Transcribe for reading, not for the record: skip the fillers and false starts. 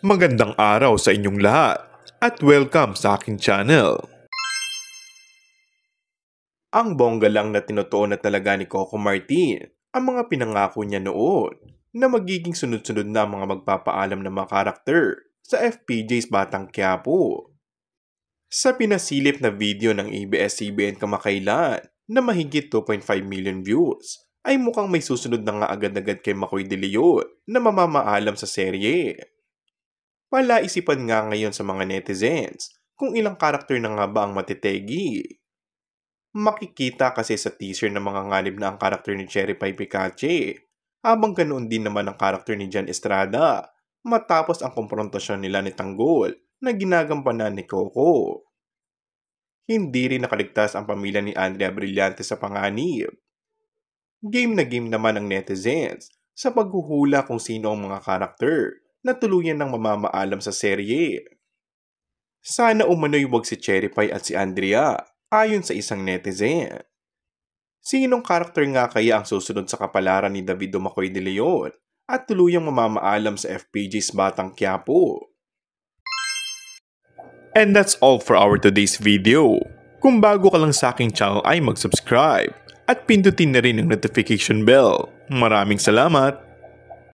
Magandang araw sa inyong lahat at welcome sa aking channel. Ang bongga lang na tinutuon na talaga ni Coco Martin ang mga pinangako niya noon na magiging sunod-sunod na ang mga magpapaalam ng mga karakter sa FPJ's Batang Quiapo. Sa pinasilip na video ng ABS-CBN kamakailan na mahigit 2.5 million views, ay mukhang may susunod na nga agad-agad kay Makoy De Leon na mamamaalam sa serye. Palaisipan nga ngayon sa mga netizens kung ilang karakter na nga ba ang matitegi. Makikita kasi sa teaser na mga nganib na ang karakter ni Cherry Pie Picache, habang ganoon din naman ang karakter ni Jan Estrada matapos ang komprontasyon nila ni Tanggol na ginagampanan ni Coco. Hindi rin nakaligtas ang pamilya ni Andrea Brillante sa panganib. Game na game naman ang netizens sa paghuhula kung sino ang mga karakter na tuluyan ng mamamaalam sa serye. Sana umano'y wag si Cherry Pie at si Andrea, ayon sa isang netizen. Sinong karakter nga kaya ang susunod sa kapalaran ni David Makoy De Leon at tuluyang mamamaalam sa FPJ's Batang Quiapo? And that's all for our today's video. Kung bago ka lang sa aking channel ay mag-subscribe at pindutin na rin ang notification bell. Maraming salamat!